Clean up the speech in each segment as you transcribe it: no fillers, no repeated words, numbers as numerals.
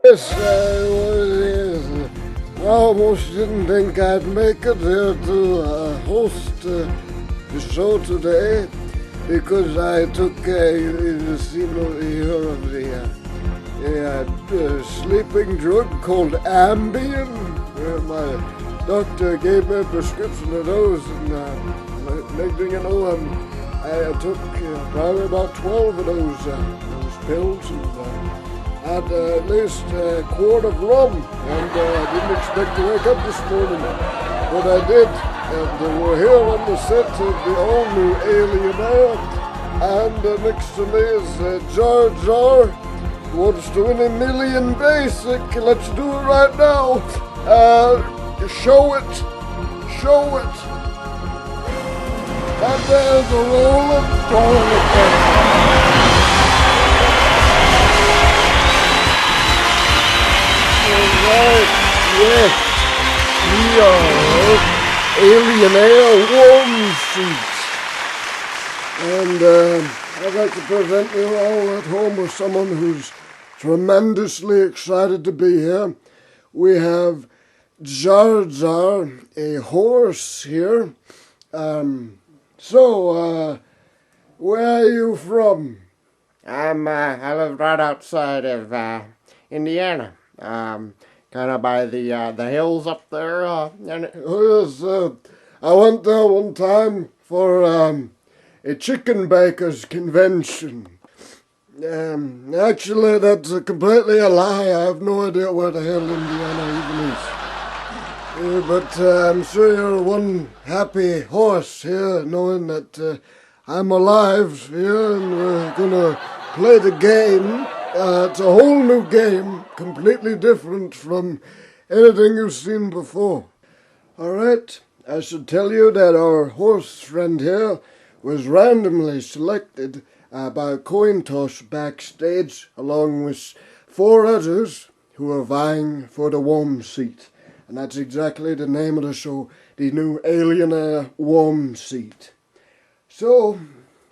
Yes, I almost didn't think I'd make it here to host the show today because I took the here of the sleeping drug called Ambien. My doctor gave me a prescription of those, and next thing you know, I took probably about 12 of those pills and had at least a quart of rum, and I didn't expect to wake up this morning, but I did. And we're here on the set of the all-new Alienaire, and next to me is Jar Jar, who wants to win $1 million basic. Let's do it right now. Show it. And there's a roll of toilet paper. Alright, yes, we are Alienaire Warm Seat. And I'd like to present you all at home with someone who's tremendously excited to be here. We have Jar Jar, a horse here. So, where are you from? I live right outside of Indiana. Kind of by the hills up there. Oh yes, I went there one time for a chicken baker's convention. Actually, that's completely a lie. I have no idea where the hell Indiana even is. But I'm sure you're one happy horse here, knowing that I'm alive here, and we're gonna play the game. It's a whole new game, completely different from anything you've seen before. Alright, I should tell you that our horse friend here was randomly selected by a coin toss backstage, along with 4 others who are vying for the warm seat. And that's exactly the name of the show, the new Alienaire Warm Seat. So,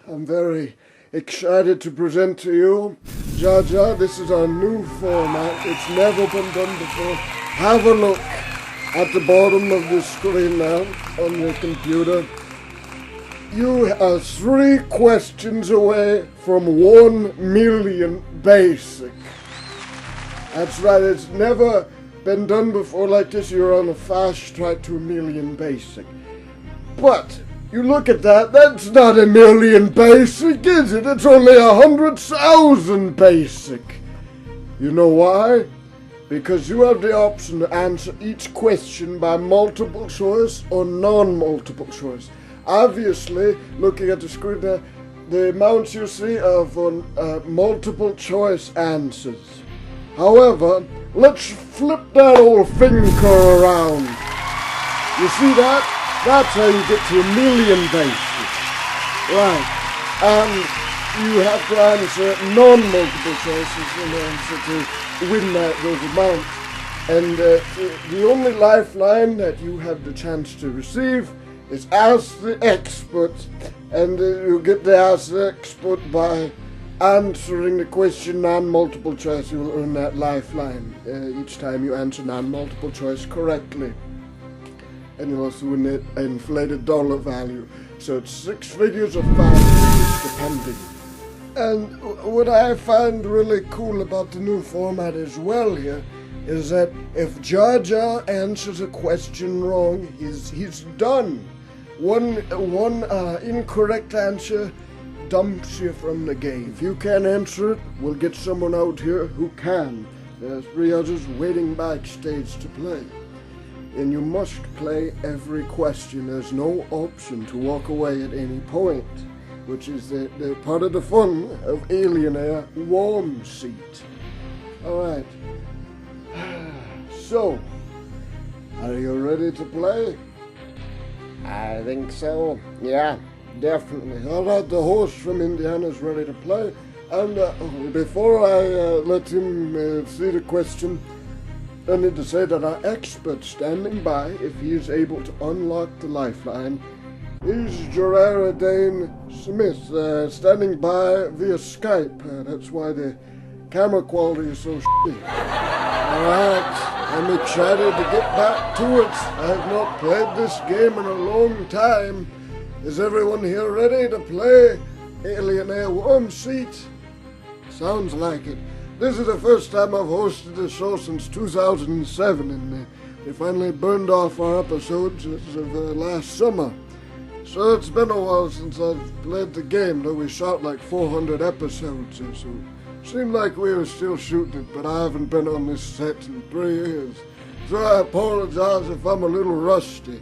I'm very excited to present to you Jar Jar. This is our new format. It's never been done before. Have a look at the bottom of the screen now on your computer. You are 3 questions away from 1 million basic. That's right, it's never been done before like this. You're on a fast track to 1 million basic. But you look at that, that's not 1 million basic, is it? It's only 100,000 basic. You know why? Because you have the option to answer each question by multiple choice or non-multiple choice. Obviously, looking at the screen there, the amounts you see are for multiple choice answers. However, let's flip that old finger around. You see that? That's how you get to 1 million basic. Right. And you have to answer non-multiple choices in answer to win those amounts. And the only lifeline that you have the chance to receive is Ask the Expert. And you get to Ask the Expert by answering the question non-multiple choice. You will earn that lifeline each time you answer non-multiple choice correctly. And you'll also win an inflated dollar value. So it's 6 figures or 5 figures depending. And what I find really cool about the new format as well here is that if Jar Jar answers a question wrong, he's done. One incorrect answer dumps you from the game. If you can't answer it, we'll get someone out here who can. There are 3 others waiting backstage to play. And you must play every question. There's no option to walk away at any point, which is the part of the fun of Alienaire Warm Seat. Alright. So, are you ready to play? I think so. Yeah, definitely. Alright, the horse from Indiana is ready to play. And before I let him see the question, I need to say that our expert standing by, if he is able to unlock the lifeline, is Gerard Dane Smith, standing by via Skype. That's why the camera quality is so shitty. Alright, I'm excited to get back to it. I have not played this game in a long time. Is everyone here ready to play Alienaire Warm Seat? Sounds like it. This is the first time I've hosted a show since 2007, and we finally burned off our episodes as of last summer. So it's been a while since I've played the game, though we shot like 400 episodes or so. Seemed like we were still shooting it, but I haven't been on this set in 3 years. So I apologize if I'm a little rusty.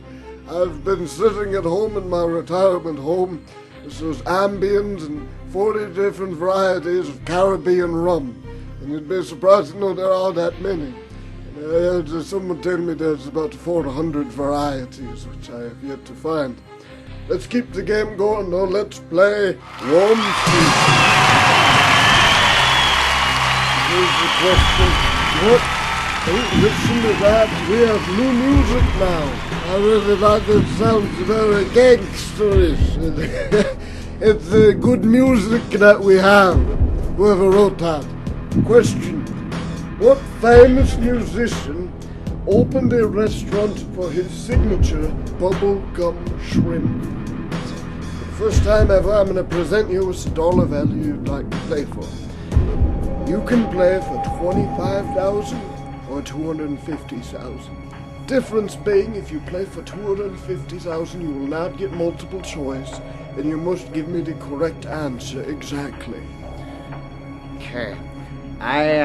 I've been sitting at home in my retirement home. This was ambience and 40 different varieties of Caribbean rum. And you'd be surprised to know there are that many. Someone told me there's about 400 varieties, which I have yet to find. Let's keep the game going, though. Let's play Warm Seat. Here's the question. What? Oh, listen to that. We have new music now. I really like it. Sounds very gangsterish. It's the good music that we have. Whoever wrote that. Question. What famous musician opened a restaurant for his signature bubblegum shrimp? For the first time ever, I'm going to present you with a dollar value you'd like to play for. You can play for $25,000 or $250,000. Difference being, if you play for $250,000, you will not get multiple choice, and you must give me the correct answer exactly. Okay. I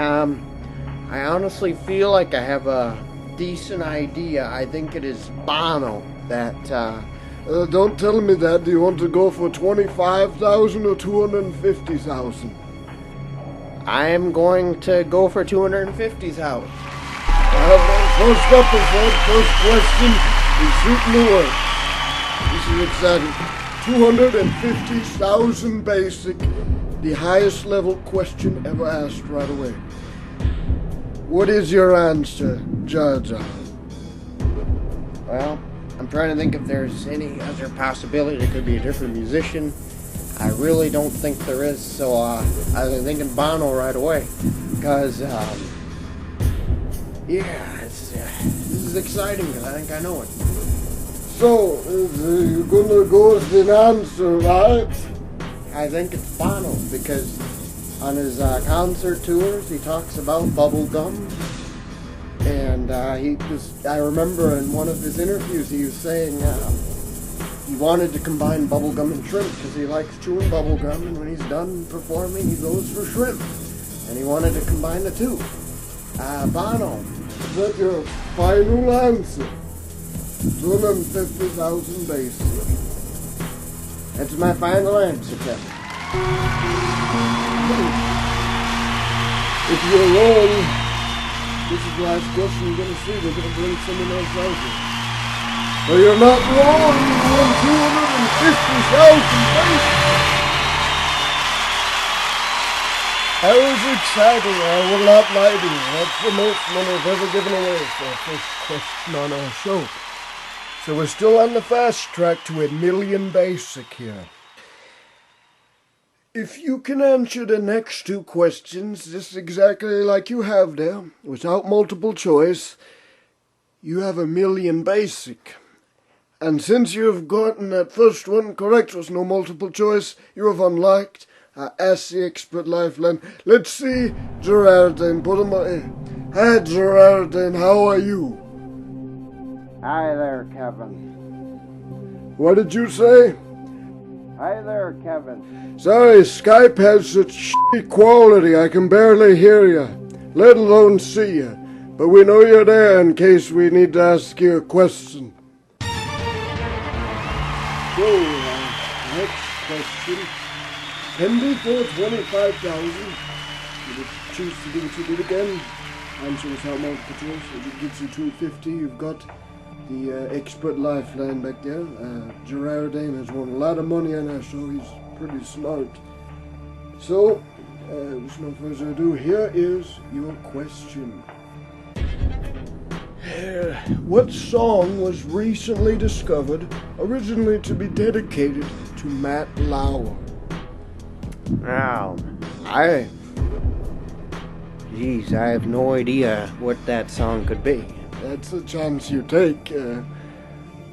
honestly feel like I have a decent idea. I think it is Bono that, Don't tell me that. Do you want to go for $25,000 or $250,000? I am going to go for $250,000. First episode, first question is shooting the word. This is exciting. 250,000 basic, the highest level question ever asked right away. What is your answer, Judge? Well, I'm trying to think if there's any other possibility. There could be a different musician. I really don't think there is, so I was thinking Bono right away. Because, this is exciting because I think I know it. So, you're gonna go with the answer, right? I think it's Bono because on his concert tours he talks about bubble gum. And I remember in one of his interviews he was saying he wanted to combine bubblegum and shrimp because he likes chewing bubblegum, and when he's done performing he goes for shrimp. And he wanted to combine the two. Bono. Is that your final answer? 250,000 basic. That's my final answer, Kevin. If you're wrong, this is the last question you're going to see. We're going to bring someone else out here. But you're not wrong. You won 250,000 basic. That was exciting. I will not lie to you. That's the most money I've ever given away for a first question on our show. So we're still on the fast track to $1 million basic here. If you can answer the next 2 questions just exactly like you have there, without multiple choice, you have $1 million basic. And since you have gotten that first one correct with no multiple choice, you have unlocked Ask the Expert Lifeline. Let's see Gerardine. Put him on. Hi Gerardine, how are you? Hi there, Kevin. What did you say? Hi there, Kevin. Sorry, Skype has such shitty quality I can barely hear you, let alone see you. But we know you're there in case we need to ask you a question. So, next question. Can we for 25,000? You would choose to do it again. Answer without multiple choice. It gives you 250. You've got the Expert Lifeline back there. Gerardine has won a lot of money on our show. He's pretty smart. So, with no further ado, here is your question. What song was recently discovered, originally to be dedicated to Matt Lauer? Now, Geez, I have no idea what that song could be. That's the chance you take,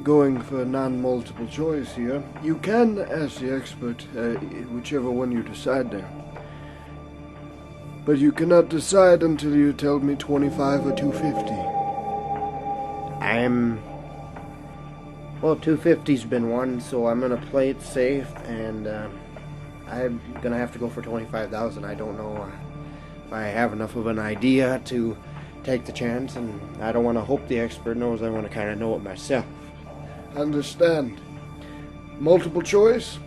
going for non-multiple choice here. You can ask the expert, whichever one you decide there. But you cannot decide until you tell me 25 or 250. Well, 250's been won, so I'm gonna play it safe, and I'm gonna have to go for 25,000. I don't know if I have enough of an idea to take the chance, and I don't want to hope the expert knows. I want to kind of know it myself. Understand. Multiple choice?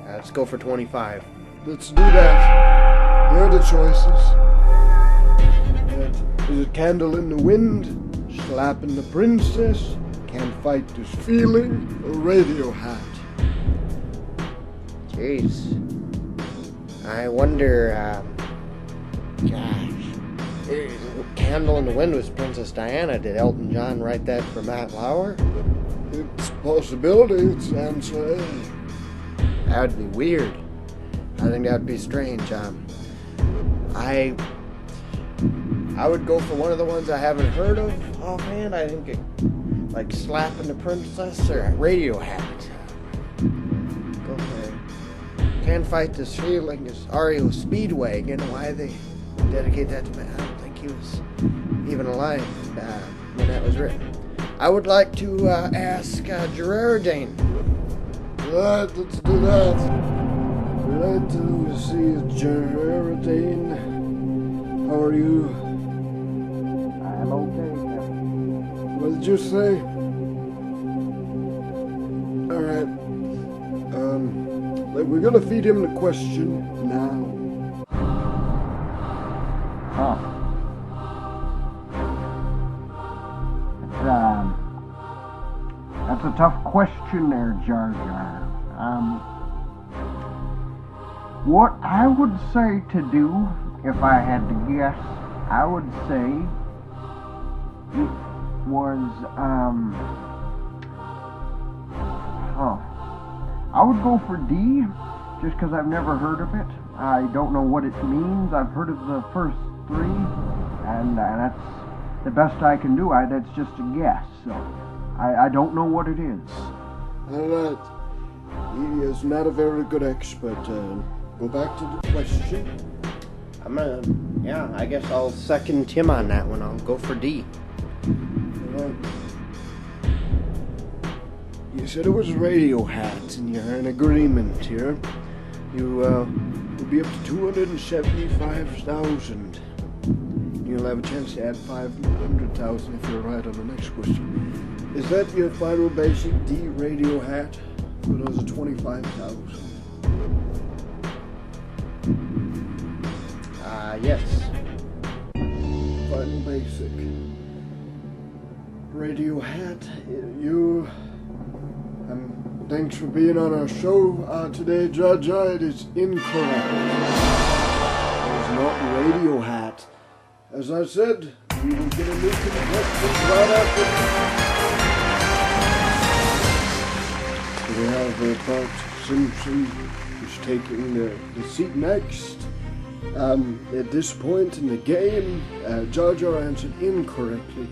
Let's go for 25. Let's do that. Here are the choices. Is it Candle in the Wind, Slapping the Princess, Can't Fight This Feeling, or Radio Hat? Jeez. I wonder, Candle in the Wind was Princess Diana. Did Elton John write that for Matt Lauer? It's a possibility. It's answer A. That would be weird. I think that would be strange. I would go for one of the ones I haven't heard of offhand. I think like Slapping the Princess or Radio Hat. Go for it. Can't Fight This Feeling is REO Speedway. You know why they dedicate that to me? I don't think he was even alive when that was written. I would like to ask Gerardine. Right, let's do that. We'd like to see Gerardine. How are you? I'm okay, Captain. What did you say? Alright. We're gonna feed him the question now. Huh. That's a tough question there, Jar Jar. What I would say to do, if I had to guess, I would say it was, I would go for D, just because I've never heard of it. I don't know what it means. I've heard of the first three, and that's the best I can do. That's just a guess, so I don't know what it is. Alright. He is not a very good expert. Go back to the question. I guess I'll second Tim on that one. I'll go for D. Alright. You said it was Radio Hat, and you're in agreement here. You will be up to 275,000. You'll have a chance to add 500,000 if you're right on the next question. Is that your final basic D Radio Hat? For those 25,000. Yes. Final basic. Radio Hat, thanks for being on our show today, Judge. It is incorrect. It is not Radio Hat. As I said, we will get a new contestant right after. We have Bart Simpson, who's taking the seat next. At this point in the game, Jar Jar answered incorrectly.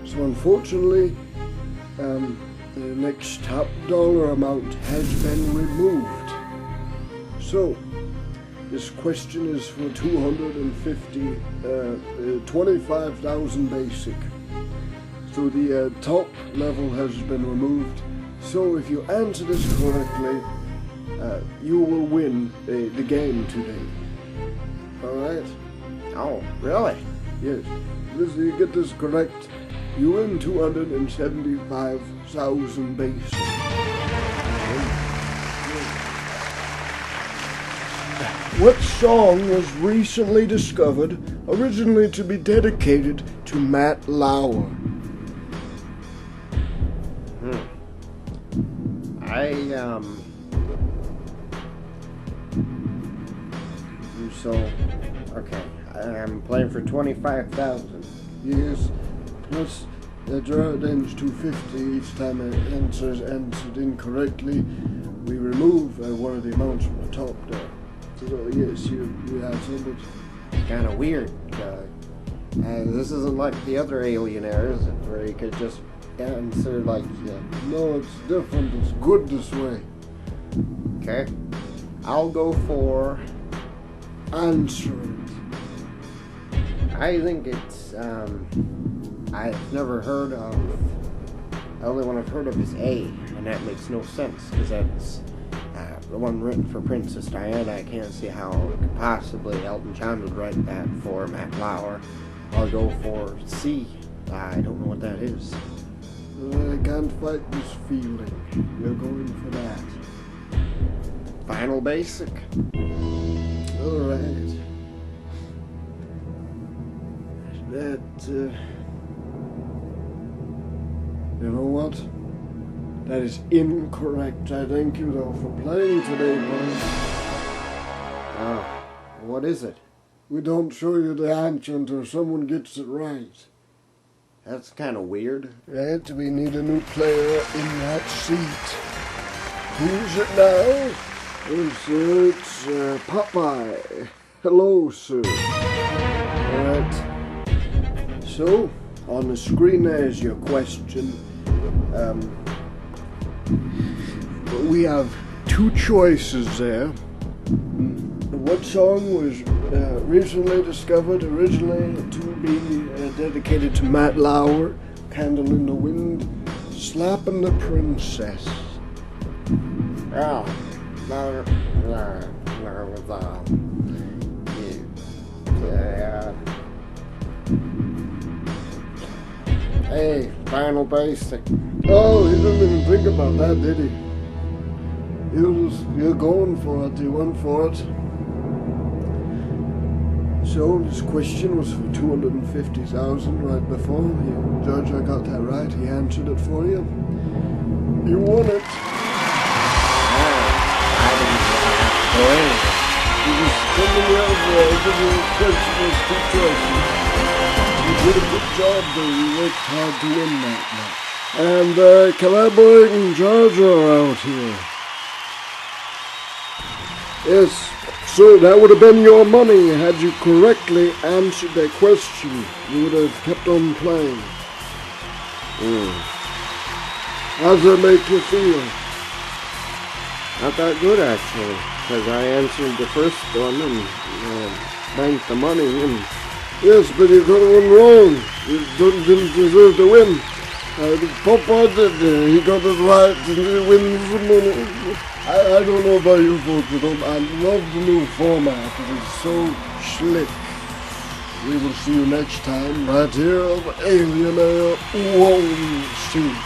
So unfortunately, the next top dollar amount has been removed. So, this question is for 25,000 basic. So the top level has been removed. So if you answer this correctly, you will win the game today. Alright? Oh, really? Yes. If you get this correct, you win 275,000 basic. What song was recently discovered, originally to be dedicated to Matt Lauer? Okay, I'm playing for 25,000. Yes, plus the Gerardine's 250 each time it answered incorrectly. We remove one of the amounts from the top there. So yes, you answered it. It's kind of weird. This isn't like the other Alienaires where you could just answer like, No, it's different. It's good this way. okay, I'll go for, Answer it. I think it's, I've never heard of, the only one I've heard of is A, and that makes no sense, because that's the one written for Princess Diana. I can't see how it could possibly Elton John would write that for Matt Lauer. I'll go for C. I don't know what that is. I can't fight this feeling. You're going for that. Final basic. Alright. That, you know what? That is incorrect. I thank you, though, for playing today, boy. What is it? We don't show you the answer until someone gets it right. That's kind of weird. Right, we need a new player in that seat. Who's it now? It's Popeye. Hello, sir. Alright. So, on the screen there's your question. We have two choices there. What song was recently discovered originally to be dedicated to Matt Lauer, Candle in the Wind, Slapping the Princess? Oh, hey, final basic. Oh, he didn't even think about that, did he? You're going for it, you went for it. So, this question was for 250,000 right before. Judge, I got that right. He answered it for you. You won it. I didn't have to go in. You just coming out there, give you a question, there's two choices. You did a good job, though. You worked hard to win that match. And Cowboy and George are out here. Yes, sir, that would have been your money had you correctly answered that question. You would have kept on playing. How's that make you feel? Not that good, actually, because I answered the first one and banked the money. And Yes, but you got one wrong. You didn't deserve to win. Papa did. He got it right and he wins the money. I don't know about you folks, but I love the new format. It is so slick. We will see you next time right here on Alienaire Warm Seat.